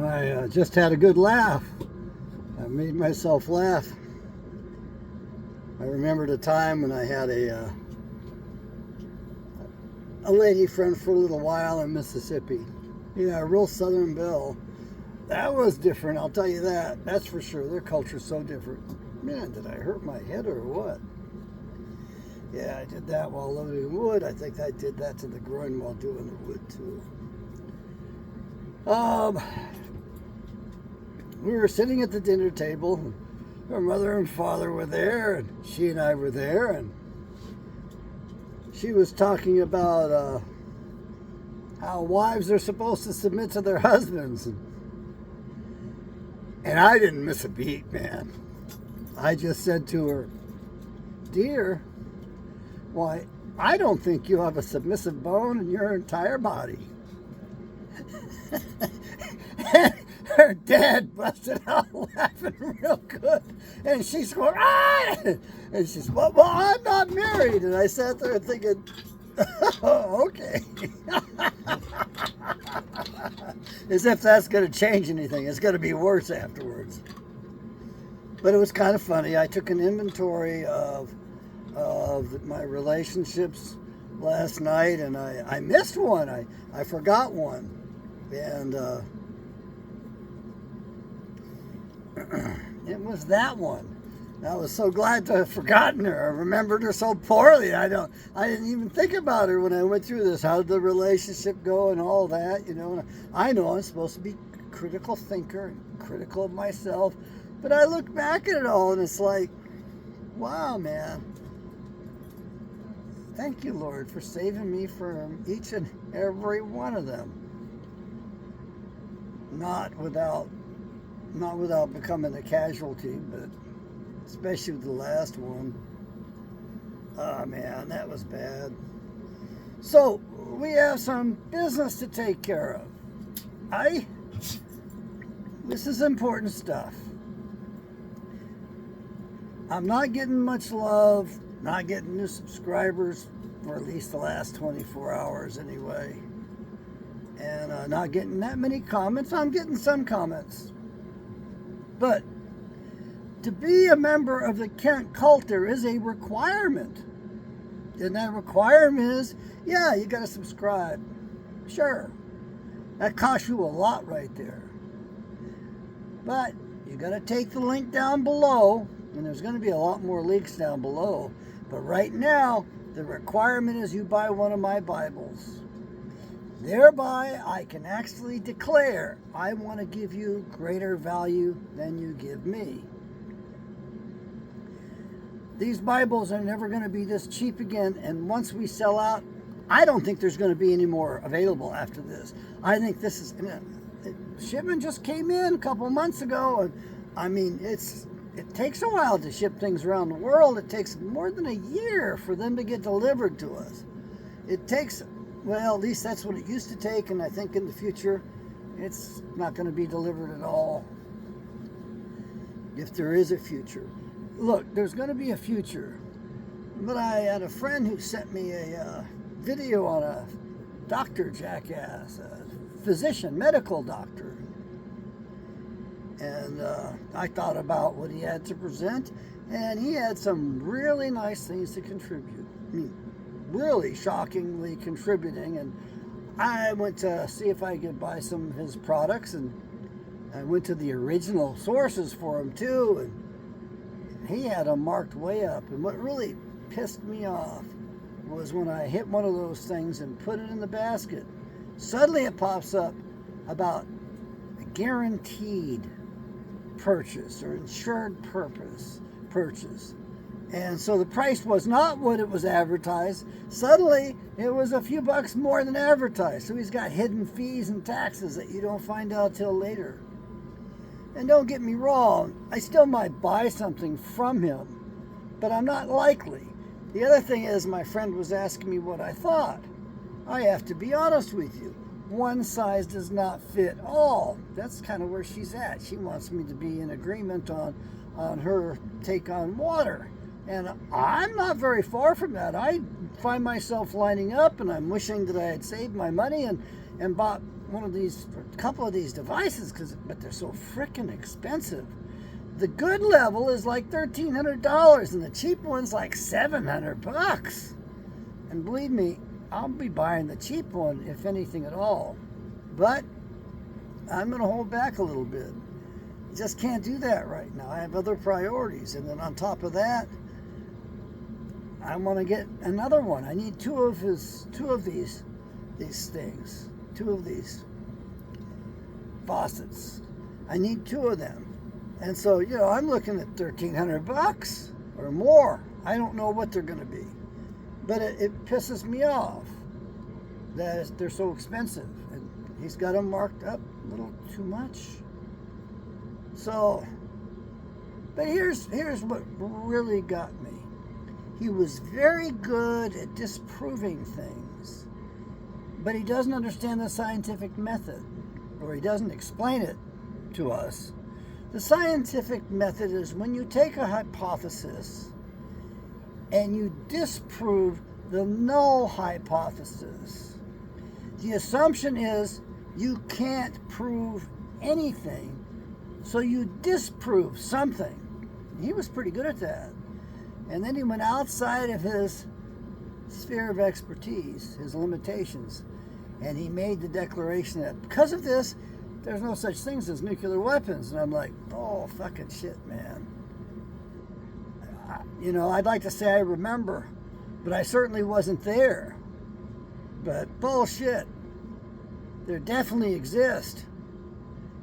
I just had a good laugh. I made myself laugh. I remembered a time when I had a lady friend for a little while in Mississippi. Yeah, a real Southern belle. That was different, I'll tell you that. That's for sure. Their culture's so different. Man, did I hurt my head or what? Yeah, I did that while loading wood. I think I did that to the groin while doing the wood too. We were sitting at the dinner table. Her mother and father were there, and she and I were there, and she was talking about how wives are supposed to submit to their husbands. And I didn't miss a beat, man. I just said to her, "Dear, why, I don't think you have a submissive bone in your entire body." Her dad busted out laughing real good. And she's going, "Ah!" And she's, well, I'm not married. And I sat there thinking, oh, okay. As if that's going to change anything. It's going to be worse afterwards. But it was kind of funny. I took an inventory of my relationships last night, and I missed one. I forgot one. And it was that one. I was so glad to have forgotten her. I remembered her so poorly. I didn't even think about her when I went through this. How did the relationship go and all that, you know? And I know I'm supposed to be a critical thinker and critical of myself, but I look back at it all and it's like, wow, man. Thank you, Lord, for saving me from each and every one of them. Not without becoming a casualty, but especially with the last one. Oh man, that was bad. So we have some business to take care of. This is important stuff. I'm not getting much love, not getting new subscribers for at least the last 24 hours anyway. And not getting that many comments. I'm getting some comments. But to be a member of the Kent cult, there is a requirement. And that requirement is, yeah, you got to subscribe. Sure. That costs you a lot right there. But you got to take the link down below, and there's going to be a lot more links down below. But right now, the requirement is you buy one of my Bibles. Thereby, I can actually declare I want to give you greater value than you give me. These Bibles are never going to be this cheap again, and once we sell out, I don't think there's going to be any more available after this. I think this is, shipment just came in a couple months ago, and I mean, it takes a while to ship things around the world. It takes more than a year for them to get delivered to us. It takes, well, at least that's what it used to take, and I think in the future, it's not going to be delivered at all. If there is a future. Look, there's going to be a future. But I had a friend who sent me a video on a doctor jackass, a physician, medical doctor. And I thought about what he had to present, and he had some really nice things to contribute. I mean, really shockingly contributing. And I went to see if I could buy some of his products, and I went to the original sources for him too, and he had them marked way up. And what really pissed me off was when I hit one of those things and put it in the basket, suddenly it pops up about a guaranteed purchase or insured purchase. And so the price was not what it was advertised. Suddenly it was a few bucks more than advertised. So he's got hidden fees and taxes that you don't find out till later. And don't get me wrong, I still might buy something from him, but I'm not likely. The other thing is, my friend was asking me what I thought. I have to be honest with you. One size does not fit all. That's kind of where she's at. She wants me to be in agreement on her take on water. And I'm not very far from that. I find myself lining up, and I'm wishing that I had saved my money and bought a couple of these devices, but they're so freaking expensive. The good level is like $1,300, and the cheap one's like $700. And believe me, I'll be buying the cheap one, if anything at all. But I'm going to hold back a little bit. Just can't do that right now. I have other priorities. And then on top of that, I want to get another one. I need two of these things. Two of these faucets. I need two of them. And so, I'm looking at $1,300 or more. I don't know what they're going to be. But it pisses me off that they're so expensive. And he's got them marked up a little too much. So, but here's what really got me. He was very good at disproving things, but he doesn't understand the scientific method, or he doesn't explain it to us. The scientific method is when you take a hypothesis and you disprove the null hypothesis. The assumption is you can't prove anything, so you disprove something. He was pretty good at that. And then he went outside of his sphere of expertise, his limitations, and he made the declaration that because of this, there's no such things as nuclear weapons. And I'm like, oh, fucking shit, man. I'd like to say I remember, but I certainly wasn't there. But bullshit. There definitely exist.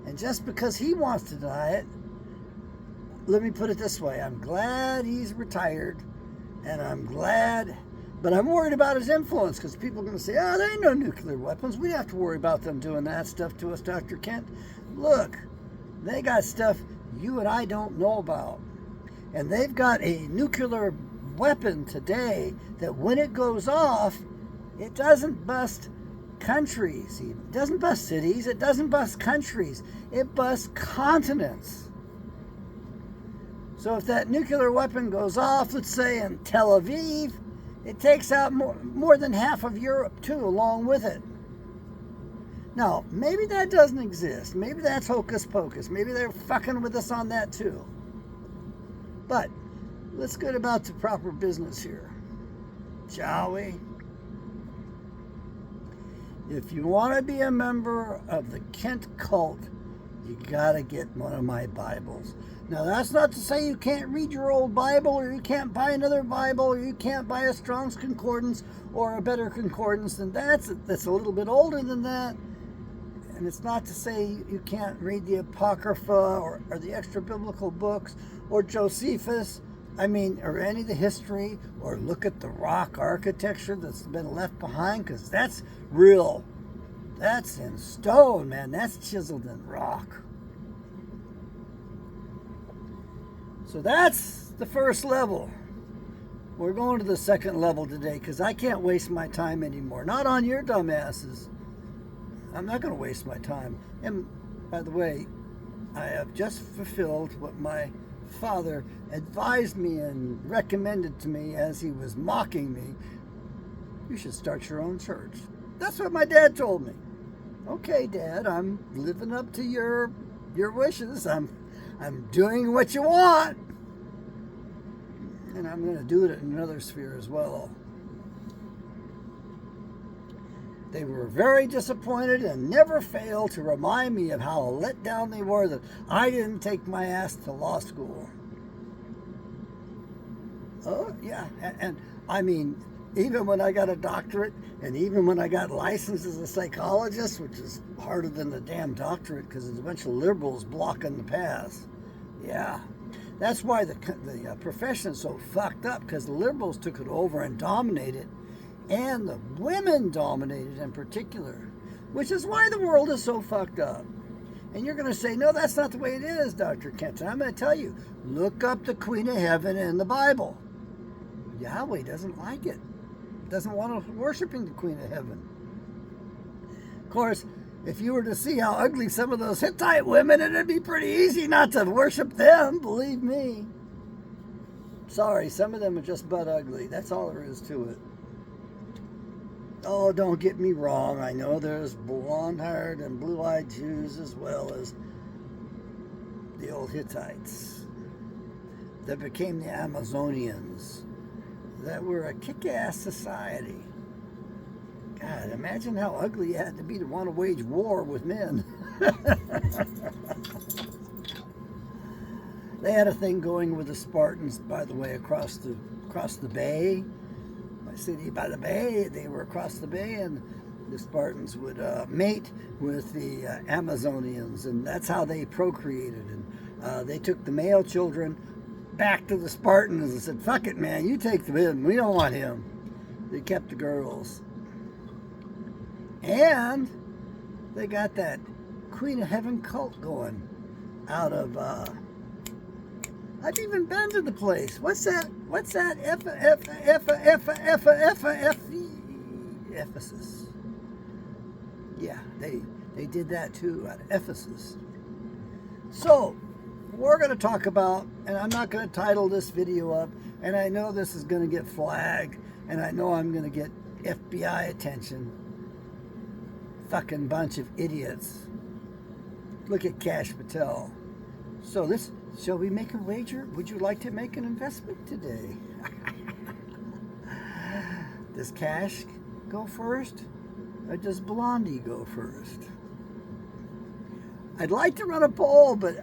And just because he wants to deny it, let me put it this way. I'm glad he's retired, and but I'm worried about his influence, because people are going to say, oh, there ain't no nuclear weapons. We don't have to worry about them doing that stuff to us, Dr. Kent. Look, they got stuff you and I don't know about. And they've got a nuclear weapon today that when it goes off, it doesn't bust countries. It doesn't bust cities. It doesn't bust countries. It busts continents. So if that nuclear weapon goes off, let's say in Tel Aviv, it takes out more than half of Europe too, along with it. Now, maybe that doesn't exist. Maybe that's hocus pocus. Maybe they're fucking with us on that too. But let's get about the proper business here, shall we? If you want to be a member of the Kent cult, you gotta get one of my Bibles. Now, that's not to say you can't read your old Bible, or you can't buy another Bible, or you can't buy a Strong's Concordance or a better concordance than that's a little bit older than that. And it's not to say you can't read the Apocrypha or the extra biblical books or Josephus, or any of the history, or look at the rock architecture that's been left behind, because that's real. That's in stone, man. That's chiseled in rock. So that's the first level. We're going to the second level today, because I can't waste my time anymore. Not on your dumbasses. I'm not going to waste my time. And by the way, I have just fulfilled what my father advised me and recommended to me as he was mocking me. You should start your own church. That's what my dad told me. Okay, Dad, I'm living up to your wishes. I'm doing what you want. And I'm going to do it in another sphere as well. They were very disappointed and never failed to remind me of how let down they were that I didn't take my ass to law school. Oh, yeah. And even when I got a doctorate, and even when I got licensed as a psychologist, which is harder than the damn doctorate because there's a bunch of liberals blocking the path. Yeah. That's why the profession is so fucked up, because the liberals took it over and dominated, and the women dominated in particular, which is why the world is so fucked up. And you're going to say, no, that's not the way it is, Dr. Kent. And I'm going to tell you, look up the Queen of Heaven in the Bible. Yahweh doesn't like it. Doesn't want to worshiping the Queen of Heaven. Of course, if you were to see how ugly some of those Hittite women, it'd be pretty easy not to worship them, believe me. Sorry, some of them are just butt ugly. That's all there is to it. Oh, don't get me wrong. I know there's blonde-haired and blue-eyed Jews as well as the old Hittites that became the Amazonians, that were a kick-ass society. God, imagine how ugly you had to be to want to wage war with men. They had a thing going with the Spartans, by the way, across the bay. My city by the bay, they were across the bay, and the Spartans would mate with the Amazonians, and that's how they procreated. And they took the male children back to the Spartans and said, "Fuck it, man, you take him. We don't want him." They kept the girls. And they got that Queen of Heaven cult going out of, I've even been to the place. What's that? Ephesus. Yeah, they did that too at Ephesus. So, we're going to talk about, and I'm not going to title this video up, and I know this is going to get flagged, and I know I'm going to get FBI attention. Fucking bunch of idiots. Look at Kash Patel. So shall we make a wager? Would you like to make an investment today? Does Kash go first? Or does Blondie go first? I'd like to run a poll, but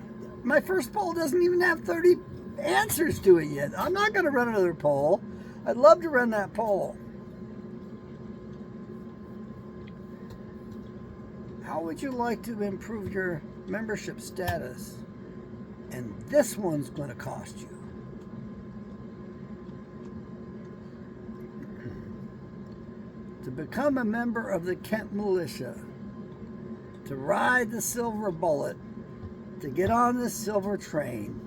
my first poll doesn't even have 30 answers to it yet. I'm not going to run another poll. I'd love to run that poll. How would you like to improve your membership status? And this one's going to cost you. To become a member of the Kent Militia, to ride the silver bullet, to get on the silver train,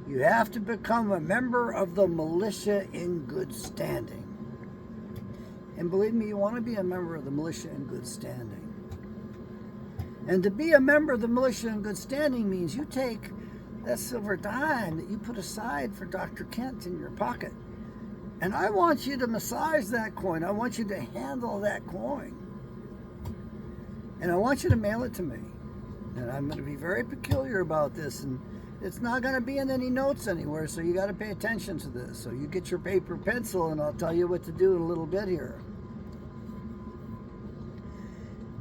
you have to become a member of the militia in good standing. And believe me, you want to be a member of the militia in good standing. And to be a member of the militia in good standing means you take that silver dime that you put aside for Dr. Kent in your pocket. And I want you to massage that coin. I want you to handle that coin. And I want you to mail it to me. And I'm going to be very peculiar about this. And it's not going to be in any notes anywhere, so you got to pay attention to this. So you get your paper pencil, and I'll tell you what to do in a little bit here.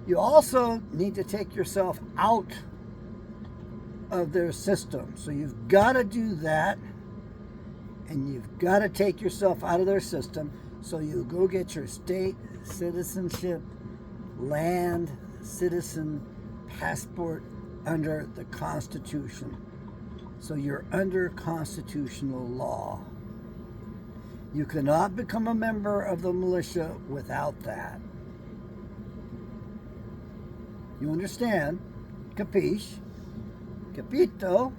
You also need to take yourself out of their system. So you've got to do that, and you've got to take yourself out of their system. So you go get your state citizenship, land citizen passport under the Constitution. So you're under constitutional law. You cannot become a member of the militia without that. You understand? Capiche? Capito?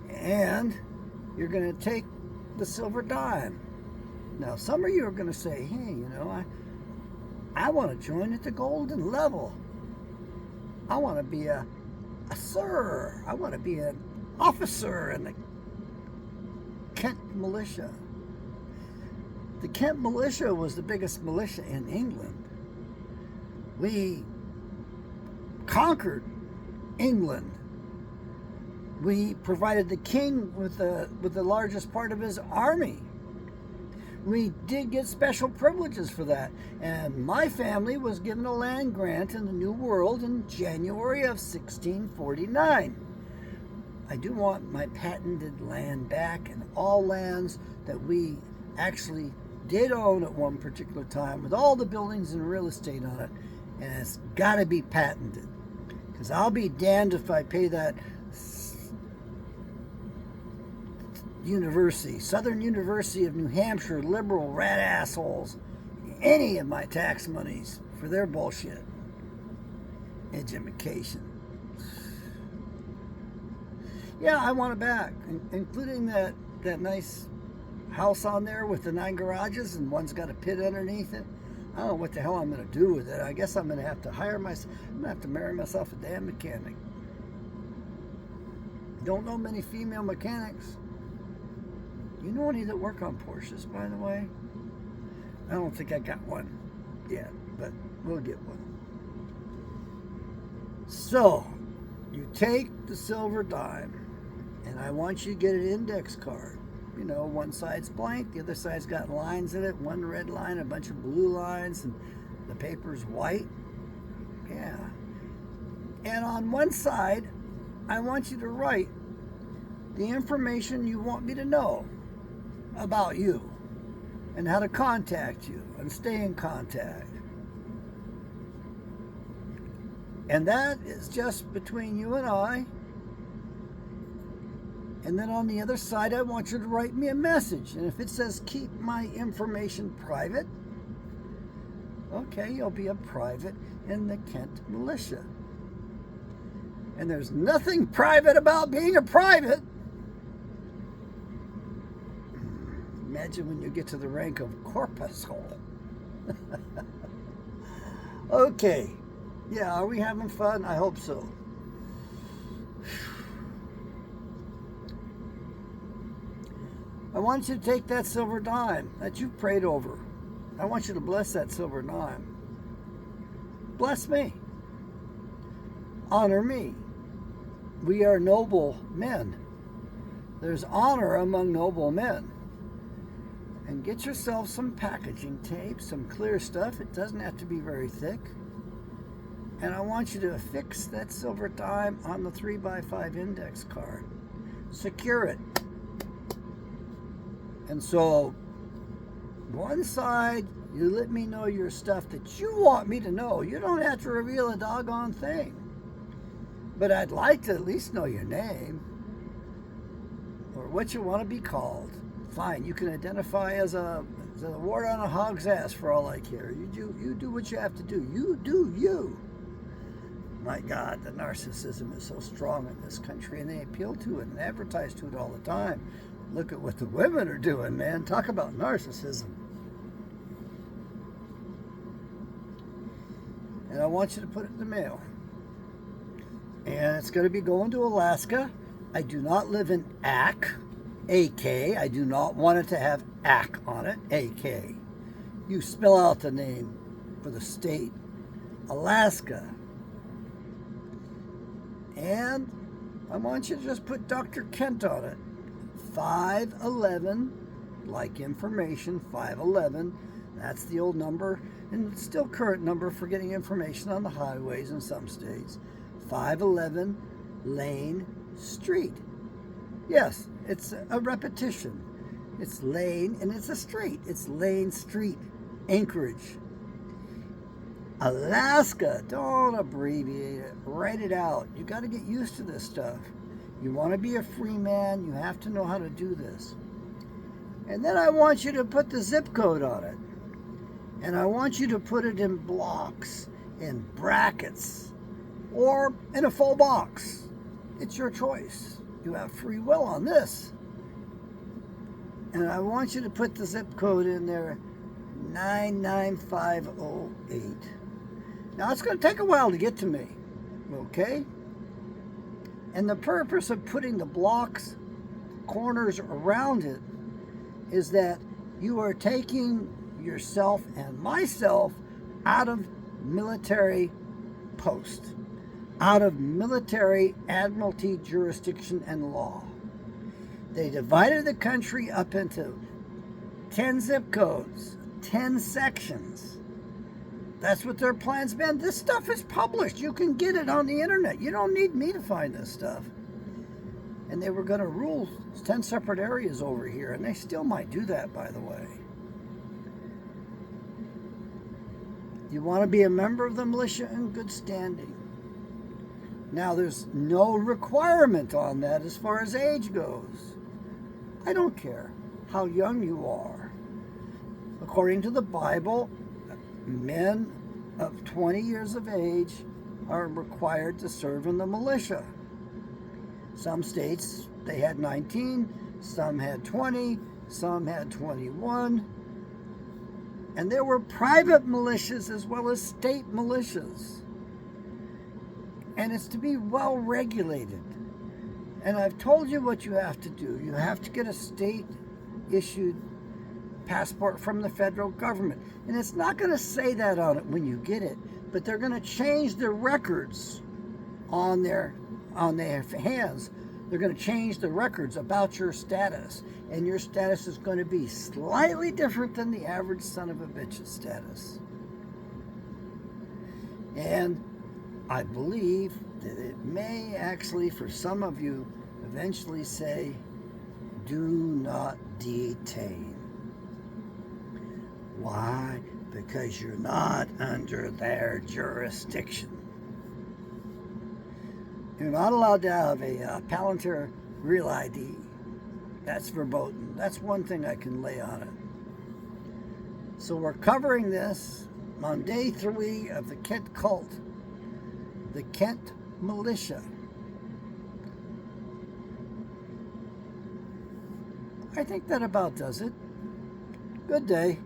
And you're going to take the silver dime. Now, some of you are going to say, hey, you know, I want to join at the golden level. I want to be a sir. I want to be an officer in the Kent Militia. The Kent Militia was the biggest militia in England. We conquered England. We provided the king with the largest part of his army. We did get special privileges for that. And my family was given a land grant in the New World in January of 1649. I do want my patented land back, and all lands that we actually did own at one particular time, with all the buildings and real estate on it. And it's got to be patented, because I'll be damned if I pay that university, Southern University of New Hampshire, liberal rat assholes, any of my tax monies for their bullshit. Education. Yeah, I want it back, including that nice house on there with the 9 garages, and one's got a pit underneath it. I don't know what the hell I'm going to do with it. I guess I'm going to have to I'm going to have to marry myself a damn mechanic. Don't know many female mechanics. You know any that work on Porsches, by the way? I don't think I got one yet, but we'll get one. So, you take the silver dime, and I want you to get an index card. You know, one side's blank, the other side's got lines in it, one red line, a bunch of blue lines, and the paper's white. Yeah. And on one side, I want you to write the information you want me to know about you and how to contact you and stay in contact. And that is just between you and I. And then on the other side, I want you to write me a message. And if it says keep my information private, okay, you'll be a private in the Kent Militia. And there's nothing private about being a private. Imagine when you get to the rank of corpuscle. Okay. Yeah, are we having fun? I hope so. I want you to take that silver dime that you've prayed over. I want you to bless that silver dime. Bless me. Honor me. We are noble men. There's honor among noble men. And get yourself some packaging tape, some clear stuff. It doesn't have to be very thick. And I want you to affix that silver dime on the 3x5 index card. Secure it. And so, one side, you let me know your stuff that you want me to know. You don't have to reveal a doggone thing. But I'd like to at least know your name. Or what you want to be called. Fine, you can identify as a wart on a hog's ass for all I care. You do what you have to do. You do you. My God, the narcissism is so strong in this country, and they appeal to it and advertise to it all the time. Look at what the women are doing, man. Talk about narcissism. And I want you to put it in the mail. And it's going to be going to Alaska. I do not live in AK. I do not want it to have AK on it. AK. You spell out the name for the state. Alaska. And I want you to just put Dr. Kent on it. 511, like information, 511. That's the old number, and it's still current number for getting information on the highways in some states. 511 Lane Street. Yes, it's a repetition. It's Lane and it's a street. It's Lane Street, Anchorage, Alaska. Don't abbreviate it. Write it out. You got to get used to this stuff. You want to be a free man, you have to know how to do this. And then I want you to put the zip code on it. And I want you to put it in blocks, in brackets, or in a full box. It's your choice. You have free will on this. And I want you to put the zip code in there, 99508. Now it's going to take a while to get to me, okay? And the purpose of putting the blocks, corners around it, is that you are taking yourself and myself out of military post, out of military admiralty jurisdiction and law. They divided the country up into 10 zip codes, 10 sections. That's what their plan's been. This stuff is published. You can get it on the internet. You don't need me to find this stuff. And they were going to rule 10 separate areas over here, and they still might do that, by the way. You want to be a member of the militia in good standing. Now, there's no requirement on that as far as age goes. I don't care how young you are. According to the Bible, men of 20 years of age are required to serve in the militia. Some states, they had 19, some had 20, some had 21. And there were private militias as well as state militias. And it's to be well regulated. And I've told you what you have to do. You have to get a state issued passport from the federal government. And it's not going to say that on it when you get it, but they're going to change the records on their hands. They're going to change the records about your status, and your status is going to be slightly different than the average son of a bitch's status. And I believe that it may actually, for some of you, eventually say, do not detain. Why? Because you're not under their jurisdiction. You're not allowed to have a Palantir Real ID. That's verboten. That's one thing I can lay on it. So we're covering this on day 3 of the Kent cult, the Kent militia. I think that about does it. Good day.